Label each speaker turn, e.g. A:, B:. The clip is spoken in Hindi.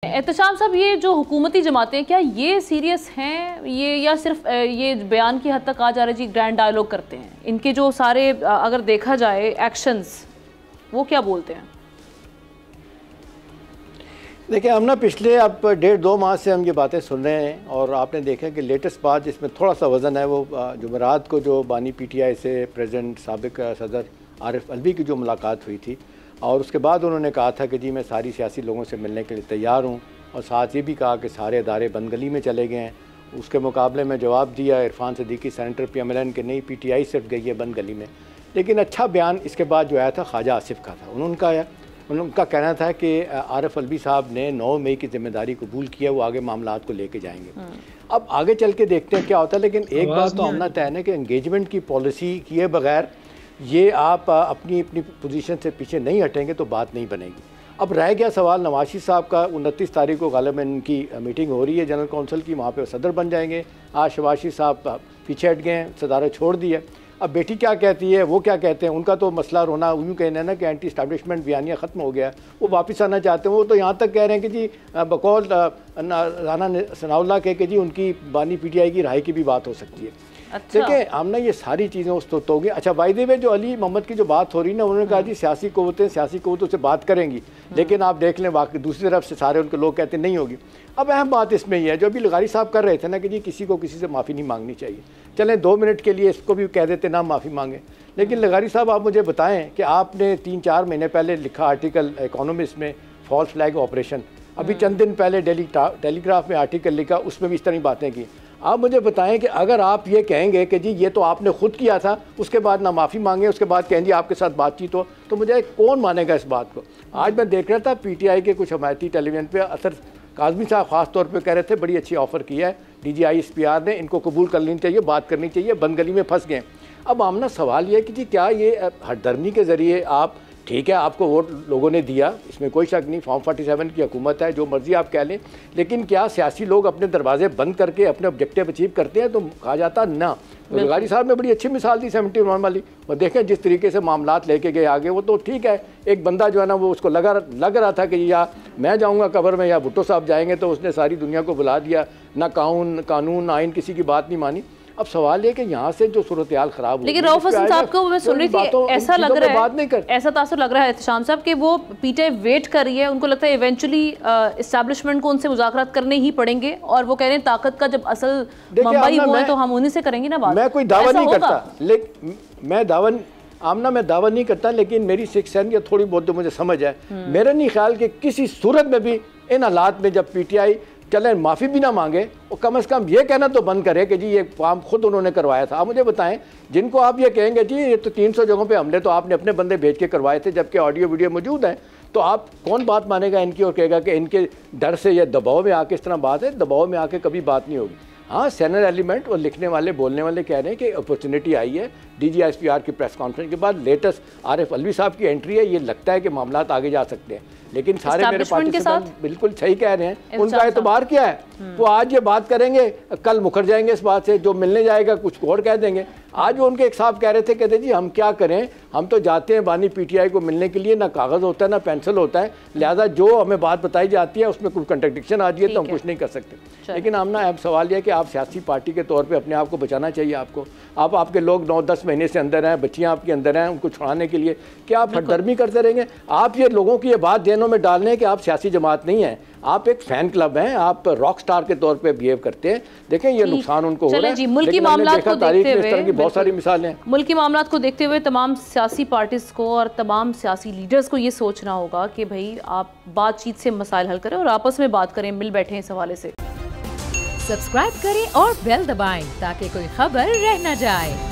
A: एहतशाम साहब, ये जो हुकूमती जमातें क्या ये सीरियस हैं ये, या सिर्फ ये बयान की हद तक आ जा रहे जी ग्रैंड डायलॉग करते हैं? इनके जो सारे अगर देखा जाए एक्शंस वो क्या बोलते हैं?
B: देखिए, हम ना पिछले अब 1.5-2 माह से हम ये बातें सुन रहे हैं और आपने देखा कि लेटेस्ट बात जिसमें थोड़ा सा वज़न है वो जुमेरात को जो बानी पीटीआई से प्रेसिडेंट साबिक सदर आरिफ अलवी की जो मुलाकात हुई थी और उसके बाद उन्होंने कहा था कि जी मैं सारी सियासी लोगों से मिलने के लिए तैयार हूँ और साथ ये भी कहा कि सारे अदारे बंद गली में चले गए हैं। उसके मुकाबले में जवाब दिया इरफान सिद्दीकी सेनेटर PMLN के नहीं, PTI सिर्फ गई है बंद गली में। लेकिन अच्छा बयान इसके बाद जो आया था ख्वाजा आसिफ का था। उनका कहना था कि आरिफ अलवी साहब ने 9 मई की जिम्मेदारी कबूल किया, वो आगे मामलात को लेके जाएंगे। अब आगे चल के देखते हैं क्या होता है। लेकिन एक बात तो हमना तय है कि एंगेजमेंट की पॉलिसी किए बगैर ये आप अपनी पोजीशन से पीछे नहीं हटेंगे तो बात नहीं बनेगी। अब रह गया सवाल नवाज शरीफ साहब का। 29 तारीख को गालिबन इनकी मीटिंग हो रही है जनरल कौंसिल की, वहाँ पे सदर बन जाएंगे। आज शहबाज शरीफ साहब पीछे हट गए, सदारत छोड़ दी है। अब बेटी क्या कहती है, वो क्या कहते हैं, उनका तो मसला रोना यूँ कहना है ना कि एंटी स्टैब्लिशमेंट बयानिया ख़त्म हो गया, वो वापस आना चाहते हैं। वो तो यहाँ तक कह रहे हैं कि जी बकौल राना सनाउल्लाह कह के जी उनकी बानी PTI की राय की भी बात हो सकती है।
A: अच्छा।
B: देखिए, हमने ये सारी चीज़ें उस तो होगी। अच्छा, बाय द वे जो अली मोहम्मद की जो बात हो रही है ना, उन्होंने कहा जी सियासी क़ुव्वतों से बात करेंगी, लेकिन आप देख लें बाकी दूसरी तरफ से सारे उनके लोग कहते नहीं होगी। अब अहम बात इसमें ही है जो अभी लगारी साहब कर रहे थे ना कि जी किसी को किसी से माफ़ी नहीं मांगनी चाहिए। चलें 2 मिनट के लिए इसको भी कह देते ना माफ़ी मांगे, लेकिन लगारी साहब आप मुझे बताएं कि आपने 3-4 महीने पहले लिखा आर्टिकल इकोनॉमिस्ट में फॉल्स फ्लैग ऑपरेशन, अभी चंद दिन पहले टेलीग्राफ में आर्टिकल लिखा, उसमें भी इस तरह बातें की। आप मुझे बताएं कि अगर आप ये कहेंगे कि जी ये तो आपने खुद किया था, उसके बाद ना माफ़ी मांगे, उसके बाद कहें जी आपके साथ बातचीत हो, तो मुझे कौन मानेगा इस बात को। आज मैं देख रहा था PTI के कुछ हमायती टेलीविज़न पे असर काज़मी साहब ख़ास तौर पे कह रहे थे बड़ी अच्छी ऑफ़र की है DGI SPR ने, इनको कबूल कर लेनी चाहिए, बात करनी चाहिए, बंद गली में फंस गए। अब आमना सवाल ये है कि जी क्या ये हरदर्मी के ज़रिए आप, ठीक है आपको वोट लोगों ने दिया, इसमें कोई शक नहीं, फॉर्म 47 की हुकूमत है, जो मर्ज़ी आप कह लें, लेकिन क्या सियासी लोग अपने दरवाजे बंद करके अपने ऑब्जेक्टिव अचीव करते हैं? तो कहा जाता ना। लगारी साहब ने बड़ी अच्छी मिसाल दी 71 वाली, वो देखें जिस तरीके से मामलात लेके गए आगे, वो तो ठीक है। एक बंदा जो है ना वो उसको लग रहा था कि या मैं जाऊँगा कब्र में या भुट्टो साहब जाएंगे, तो उसने सारी दुनिया को बुला दिया, ना कानून आइन किसी की बात नहीं मानी। अब सवाल है कि यहाँ से जो सूरत हाल खराब हो, लेकिन
A: रऊफ हसन साहब को मैं सुन रही थी, ऐसा लग रहा है, ऐसा तासुर लग रहा है एहतशाम साहब कि वो PTI वेट कर रही है, उनको लगता है इवेंचुअली एस्टैब्लिशमेंट को उनसे मुज़ाकरात करने ही पड़ेंगे और वो कह रहे हैं ताकत का जब असल मुंबई हुआ है तो हम उन्हीं से करेंगे ना बात।
B: मैं कोई दावा नहीं करता, लेकिन मैं दावा नहीं करता, लेकिन मेरी सिक्स सेंस या थोड़ी बहुत जो मुझे समझ है, मेरा नहीं ख्याल कि किसी सूरत में भी इन हालात में जब PTI चलें माफ़ी भी ना मांगे, और कम से कम ये कहना तो बंद करे कि जी ये काम खुद उन्होंने करवाया था। आप मुझे बताएं, जिनको आप ये कहेंगे जी ये तो 300 जगहों पे हमले तो आपने अपने बंदे भेज के करवाए थे, जबकि ऑडियो वीडियो मौजूद हैं, तो आप कौन बात मानेगा इनकी और कहेगा कि इनके डर से या दबाव में आके इस तरह बात है? दबाव में आके कभी बात नहीं होगी। हाँ, सैनर एलिमेंट और लिखने वाले बोलने वाले कह रहे हैं कि अपॉर्चुनिटी आई है DGI SPR की प्रेस कॉन्फ्रेंस के बाद, लेटेस्ट आरिफ अलवी साहब की एंट्री है, ये लगता है कि मामलात आगे जा सकते हैं। लेकिन सारे मेरे पार्टिसिपेंट बिल्कुल सही कह रहे हैं, उनका एतबार क्या है? वो आज ये बात करेंगे, कल मुकर जाएंगे इस बात से, जो मिलने जाएगा कुछ और कह देंगे। आज वो उनके एक साहब कह रहे थे, कहते जी हम क्या करें, हम तो जाते हैं बानी PTI को मिलने के लिए, ना कागज़ होता है ना पेंसिल होता है, लिहाजा जो हमें बात बताई जाती है उसमें कोई कंट्रडिक्शन आ जाए तो हम कुछ नहीं कर सकते। लेकिन आमना अब सवाल यह कि आप सियासी पार्टी के तौर पर अपने आप को बचाना चाहिए आपको। आपके लोग 9-10 महीने से अंदर हैं, बच्चियाँ आपके अंदर हैं, उनको छुड़ाने के लिए क्या आप हरदर्मी करते रहेंगे? आप ये लोगों की ये बात जेनों में डाल लें कि आप सियासी जमात नहीं हैं, आप एक फैन क्लब हैं, आप रॉक स्टार के तौर पे बिहेव करते हैं। देखें ये नुकसान उनको हो रहा है।
A: मुल्की मामलात को देखते हुए,
B: इस तरह की बहुत सारी मिसालें हैं।
A: मुल्की मामलात को देखते हुए तमाम सियासी पार्टीज को और तमाम सियासी लीडर्स को ये सोचना होगा कि भाई आप बातचीत से मसाइल हल करें और आपस में बात करें, मिल बैठे इस हवाले से।
C: सब्सक्राइब करें और बेल दबाएं ताकि कोई खबर रह न जाए।